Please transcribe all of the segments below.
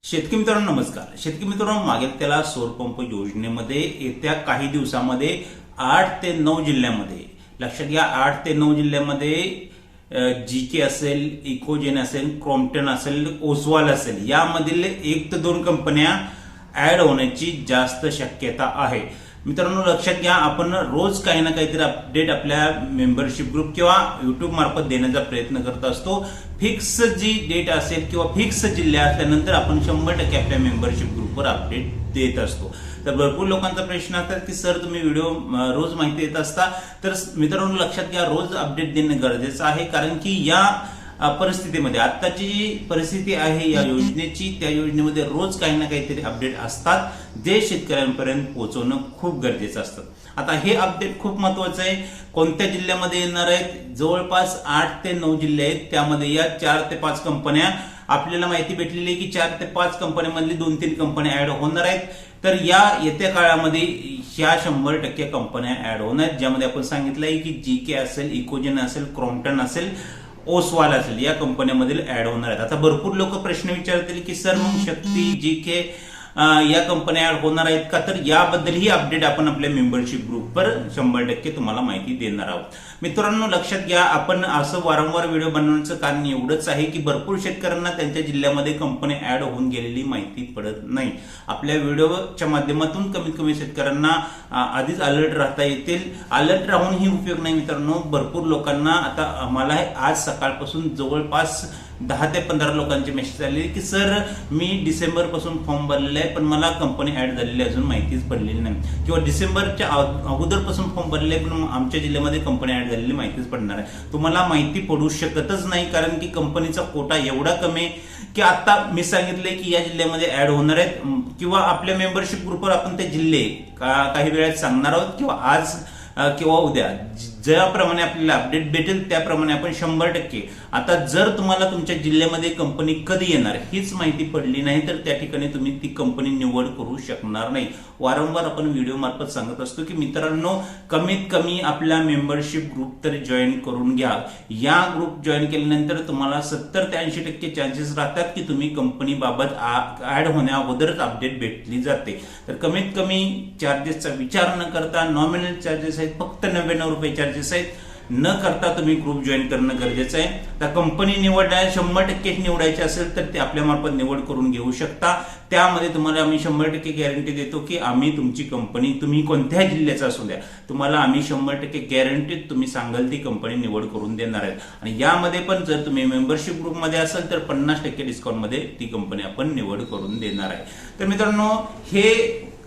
शेतकरी मित्रांनो नमस्कार. शेतकरी मित्रांनो, मागेल त्याला सौर पंप योजनेमध्ये येत्या काही दिवसामध्ये 8 ते 9 जिल्ह्यामध्ये, लक्षात घ्या, 8 ते 9 जिल्ह्यामध्ये जीके असेल, इकोजेन असेल, क्रॉम्प्टन असेल, ओसवाल असेल, यामधील 1 ते 2 कंपन्या ऍड होण्याची जास्त शक्यता आहे. मित्रांनो लक्षात घ्या, आपण रोज काही ना काहीतरी अपडेट आपल्या मेंबरशिप ग्रुप किंवा युट्यूब मार्फत देण्याचा प्रयत्न करत असतो. फिक्स जी डेट असेल किंवा फिक्स जिल्हा असल्यानंतर आपण 100% आपल्या मेंबरशिप ग्रुपवर अपडेट देत असतो. तर भरपूर लोकांचा प्रश्न असतात की सर तुम्ही व्हिडिओ रोज माहिती देत असता. तर मित्रांनो लक्षात घ्या, रोज अपडेट देणं गरजेचं आहे, कारण की या परिस्थितीमध्ये आत्ताची जी परिस्थिती आहे या योजनेची, त्या योजनेमध्ये रोज काही ना काहीतरी अपडेट असतात जे शेतकऱ्यांपर्यंत पोहोचवणं खूप गरजेचं असतं. आता हे अपडेट खूप महत्वाचं आहे. कोणत्या जिल्ह्यामध्ये येणार आहेत? जवळपास 8 ते 9 जिल्हे आहेत. त्यामध्ये या 4 ते 5 कंपन्या आपल्याला माहिती भेटलेली आहे की 4 ते 5 कंपन्यांमधली 2-3 कंपन्या ऍड होणार आहेत. तर या येत्या काळामध्ये ह्या 100% कंपन्या ऍड होणार आहेत, ज्यामध्ये आपण सांगितलंय की जीके असेल, इकोजेन असेल, क्रॉम्प्टन असेल, ओसवाल असेल, या कंपन्यांमधील ऍड होणार आहेत. आता भरपूर लोक प्रश्न विचारतील की सर मग शक्ती, जीके या कंपन्या ऍड होणार आहेत का? तर याबद्दलही अपडेट आपण आपल्या मेंबरशिप ग्रुपवर 100% तुम्हाला माहिती देणार आहोत. मित्रांनो लक्षात घ्या, आपण असं वारंवार व्हिडिओ बनवण्याचं कारण एवढंच आहे की भरपूर शेतकऱ्यांना त्यांच्या जिल्ह्यामध्ये कंपनी ऍड होऊन गेलेली माहिती पडत नाही. आपल्या व्हिडिओच्या माध्यमातून कमीत कमी शेतकऱ्यांना आधीच अलर्ट राहता येतील. अलर्ट राहूनही उपयोग नाही मित्रांनो. भरपूर लोकांना आता आम्हाला आज सकाळपासून जवळपास 10 ते 15 लोकांचे मेसेज आले की सर मी डिसेंबर पासून फॉर्म भरलेला आहे, पण मला कंपनी ऍड झालेली अजून माहितीच पडलेली नाही, किंवा डिसेंबरच्या अगोदरपासून फॉर्म भरलेला आहे पण आमच्या जिल्ह्यामध्ये कंपनी ऍड झालेली माहितीच पडणार आहे. तुम्हाला माहिती पडू शकतच नाही, कारण की कंपनीचा कोटा एवढा कमी आहे की आता मी सांगितलंय की या जिल्ह्यामध्ये ऍड होणार आहेत, किंवा आपल्या मेंबरशिप ग्रुपवर आपण ते जिल्हे काही वेळात सांगणार आहोत, किंवा आज किंवा उद्या ज्याप्रमाणे आपल्याला अपडेट भेटेल त्याप्रमाणे आपण 100%. आता जर तुम्हाला तुमच्या जिल्ह्यामध्ये कंपनी कधी येणार हीच माहिती पडली नाही तर त्या ठिकाणी तुम्ही ती कंपनी निवड करू शकणार नाही. वारंवार आपण व्हिडिओ मार्फत सांगत असतो की मित्रांनो, कमीत कमी आपला मेंबरशिप ग्रुप तरी जॉईन करून घ्या. या ग्रुप जॉईन केल्यानंतर तुम्हाला 70 ते 80% चान्सेस राहतात की तुम्ही कंपनी बाबत ऍड होण्या अगोदरच अपडेट भेटली जाते. तर कमीत कमी चार्जेसचा विचार न करता, नॉमिनल चार्जेस आहेत फक्त 99 रुपये चार्जेस आहेत, न करता तुम्ही ग्रुप जॉईन करणं गरजेचं आहे. तर कंपनी निवडण्या 100% निवडायची असेल तर ते आपल्या मार्फत निवड करून घेऊ शकता. त्यामध्ये तुम्हाला आम्ही 100% गॅरंटी देतो की आम्ही तुमची कंपनी, तुम्ही कोणत्याही जिल्ह्याचा असू द्या, तुम्हाला आम्ही 100% गॅरंटी तुम्ही सांगाल ती कंपनी निवड करून देणार आहेत. आणि यामध्ये पण जर तुम्ही मेंबरशिप ग्रुपमध्ये असाल तर 50% डिस्काउंटमध्ये ती कंपनी आपण निवड करून देणार आहे. तर मित्रांनो, हे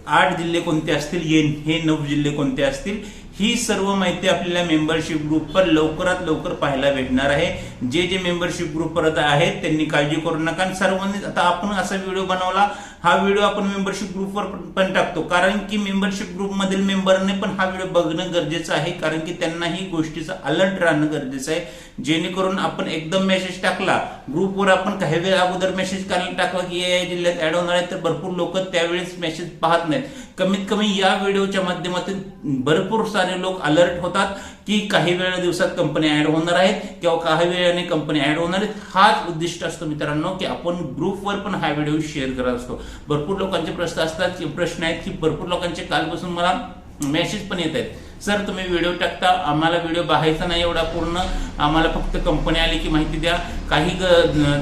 8 जिल्हे कोणते असतील, हे 9 जिल्हे कोणते असतील, ही सर्व माहिती आपल्याला मेंबरशिप ग्रुपवर लवकरात लवकर पाहायला भेटणार आहे. जे मेंबरशिप ग्रुपवर आहेत त्यांनी काळजी करू नका. सर्वांनी आता आपण असा व्हिडिओ बनवला, हा व्हिडिओ आपण मेंबरशिप ग्रुपवर पण टाकतो, कारण की मेंबरशिप ग्रुप मधील मेंबरने पण हा व्हिडिओ बघणं गरजेचं आहे, कारण की त्यांनाही गोष्टीचं अलर्ट राहणं गरजेचं आहे. जेणेकरून आपण एकदम मेसेज टाकला ग्रुपवर, आपण काही वेळ अगोदर मेसेज टाकला की या जिल्ह्यात ऍड होणार आहे, तर भरपूर लोक त्यावेळेस मेसेज पाहत नाहीत. कमीत कमी या व्हिडिओच्या माध्यमातून भरपूर सारे लोक अलर्ट होतात की काही वेळा दिवसात कंपनी ऍड होणार आहेत किंवा काही वेळाने कंपनी ऍड होणार आहेत. हाच उद्दिष्ट असतो मित्रांनो की आपण ग्रुपवर पण हा व्हिडिओ शेअर करत असतो. भरपूर लोकांचे प्रश्न आहेत की भरपूर लोकांचे कालपासून मला मेसेज पण येत आहेत, सर तुम्ही व्हिडिओ टाकता, आम्हाला व्हिडिओ बघायचा नाही एवढा पूर्ण, आम्हाला फक्त कंपनी आली की माहिती द्या. काही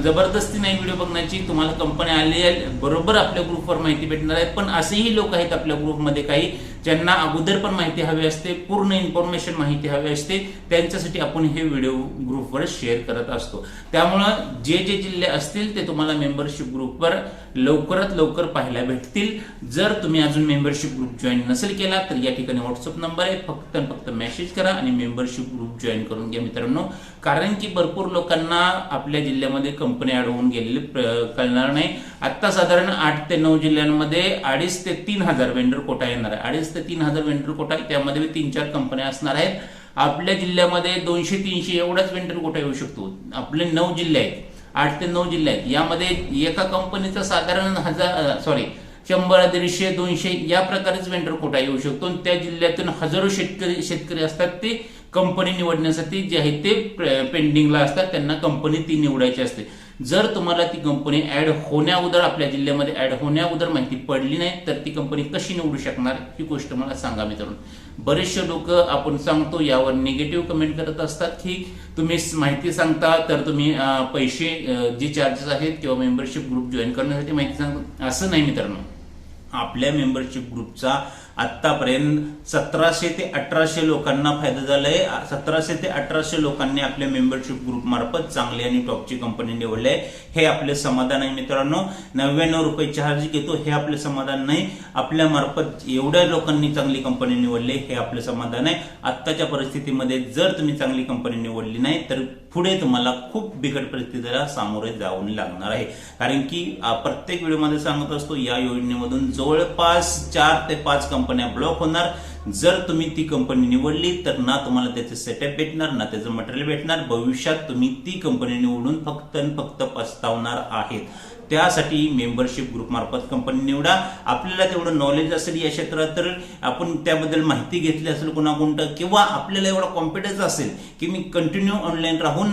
जबरदस्ती नाही व्हिडिओ बघण्याची, तुम्हाला कंपनी आली बरोबर आपल्या ग्रुपवर माहिती भेटणार आहे. पण असेही लोक आहेत आपल्या ग्रुपमध्ये काही ज्यांना अगोदर पण माहिती हवी असते, पूर्ण इन्फॉर्मेशन माहिती हवी असते, त्यांच्यासाठी आपण हे व्हिडिओ ग्रुपवर शेअर करत असतो. त्यामुळं जे जिल्हे असतील ते तुम्हाला मेंबरशिप ग्रुपवर लवकरात लवकर पाहायला भेटतील. जर तुम्ही अजून मेंबरशिप ग्रुप जॉईन नसेल केला तर या ठिकाणी व्हॉट्सअप नंबर आहे, फक्त मेसेज करा आणि मेंबरशिप ग्रुप जॉईन करून घ्या मित्रांनो. कारण की भरपूर लोकांना आपल्या जिल्ह्यामध्ये कंपनी ऍड होऊन गेलेली कळणार नाही. आता साधारण 8 ते 9 जिल्ह्यांमध्ये 2,500 ते 3,000 वेंडर कोटा येणार आहे. 2,500 ते 3,000 वेंडर कोटा, त्यामध्ये 3-4 कंपन्या असणार आहेत. आपल्या जिल्ह्यामध्ये 200-300 एवढाच वेंडर कोटा येऊ शकतो. आपले 9 जिल्हे आहेत, 8 ते 9 जिल्हे आहेत. यामध्ये एका कंपनीचा साधारण 100-150-200 या प्रकारेच वेंडर कोटा येऊ शकतो. त्या जिल्ह्यातून हजारो शेतकरी असतात, ते कंपनी निवडण्यासाठी जे आहे ते पेंडिंगला असतात, त्यांना कंपनी ती निवडायची असते. जर तुम्हाला ती कंपनी ऍड होण्या अगोदर आपल्या जिल्ह्यामध्ये ऍड होण्या अगोदर माहिती पडली नाही तर ती कंपनी कशी निवडू शकणार ही गोष्ट मला सांगा मित्रांनो. बरेचसे लोक आपण सांगतो यावर निगेटिव्ह कमेंट करत असतात की तुम्ही माहिती सांगता तर तुम्ही पैसे जे चार्जेस आहेत किंवा मेंबरशिप ग्रुप जॉईन करण्यासाठी माहिती सांगता. असं नाही मित्रांनो. आपल्या मेंबरशिप ग्रुपचा आतापर्यंत 1700 ते 1800 लोकांना फायदा झालाय. 1700 ते 1800 लोकांनी आपल्या मेंबरशिप ग्रुप मार्फत चांगली आणि टॉपची कंपनी निवडली आहे. हे आपले समाधान आहे मित्रांनो. 99 रुपये चार्ज घेतो हे आपले समाधान नाही. आपल्या मार्फत एवढ्या लोकांनी चांगली कंपनी निवडली हे आपले समाधान आहे. आत्ताच्या परिस्थितीमध्ये जर तुम्ही चांगली कंपनी निवडली नाही तर पुढे तुम्हाला खूप बिकट परिस्थितीला सामोरे जाऊन लागणार आहे. कारण की प्रत्येक व्हिडिओमध्ये सांगत असतो या योजनेमधून जवळपास 4 ते 5 कंपन्या ब्लॉक होणार. जर तुम्ही ती कंपनी निवडली तर ना तुम्हाला त्याचे सेटअप भेटणार ना त्याचं मटेरियल भेटणार. भविष्यात तुम्ही ती कंपनी निवडून फक्त पस्तावणार आहेत. त्यासाठी मेंबरशिप ग्रुप मार्फत कंपनी निवडा. आपल्याला तेवढं नॉलेज असेल या क्षेत्रात तर आपण त्याबद्दल माहिती घेतली असेल कोणाकोणतं किंवा आपल्याला एवढा कॉन्फिडन्स असेल की मी कंटिन्यू ऑनलाईन राहून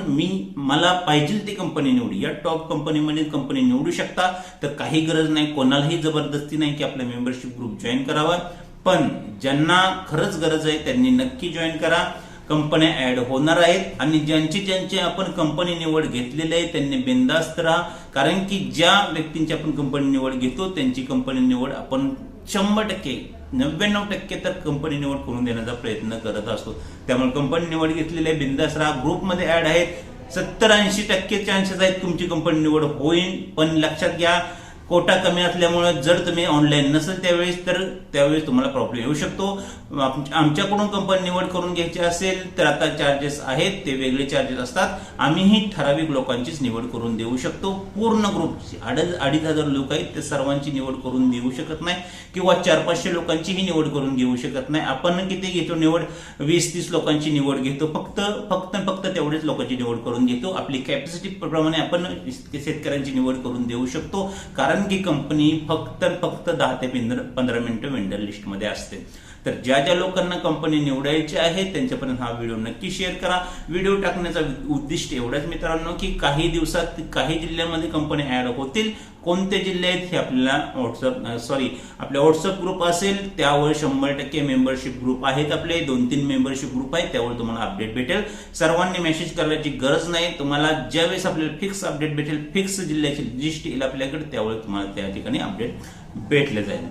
मला पाहिजे ती कंपनी निवडी. या टॉप कंपनीमध्ये कंपनी निवडू शकता. तर काही गरज नाही, कोणालाही जबरदस्ती नाही की आपला मेंबरशिप ग्रुप जॉईन करावा. पण ज्यांना खरंच गरज आहे त्यांनी नक्की जॉईन करा. कंपन्या ऍड होणार आहेत आणि ज्यांची आपण कंपनी निवड घेतलेली आहे त्यांनी बिनधास्त राहा. कारण की ज्या व्यक्तींची आपण कंपनी निवड घेतो त्यांची कंपनी निवड आपण 100%, 99% तर कंपनी निवड करून देण्याचा प्रयत्न करत असतो. त्यामुळे कंपनी निवड घेतलेली आहे, बिनधास्त राहा. ग्रुपमध्ये ऍड आहेत, 70-80% चान्सेस आहेत तुमची कंपनी निवड होईल. पण लक्षात घ्या कोटा कमी असल्यामुळे जर तुम्ही ऑनलाईन नसेल त्यावेळेस तुम्हाला प्रॉब्लेम येऊ शकतो. आमच्याकडून कंपनी निवड करून घ्यायची असेल तर आता चार्जेस आहेत, ते वेगळे चार्जेस असतात. आम्हीही ठराविक लोकांचीच निवड करून देऊ शकतो. पूर्ण ग्रुपची 2,500 लोक आहेत ते सर्वांची निवड करून देऊ शकत नाही किंवा 400-500 लोकांचीही निवड करून घेऊ शकत नाही. आपण किती घेतो निवड? 20-30 लोकांची निवड घेतो. फक्त तेवढेच लोकांची निवड करून घेतो. आपली कॅपॅसिटी प्रमाणे आपण शेतकऱ्यांची निवड करून देऊ शकतो. कारण की कंपनी फक्त 10 ते 15 मिनिटं वेंडर लिस्टमध्ये असते. तर ज्या लोकांना कंपनी निवडायची आहे त्यांच्यापर्यंत हा व्हिडिओ नक्की शेअर करा. व्हिडिओ टाकण्याचा उद्दिष्ट एवढाच मित्रांनो की काही दिवसात काही जिल्ह्यांमध्ये कंपनी ऍड होतील. कोणते जिल्हे आहेत हे आपल्याला आपल्या व्हॉट्सअप ग्रुप असेल त्यावर 100% मेंबरशिप ग्रुप आहेत. आपले 2-3 मेंबरशिप ग्रुप आहेत त्यावर तुम्हाला अपडेट भेटेल. सर्वांनी मेसेज करायची गरज नाही. तुम्हाला ज्यावेळेस आपल्याला फिक्स अपडेट भेटेल, फिक्स जिल्ह्याची लिस्ट येईल आपल्याकडे, त्यावेळेस तुम्हाला त्या ठिकाणी अपडेट भेटले जाईल.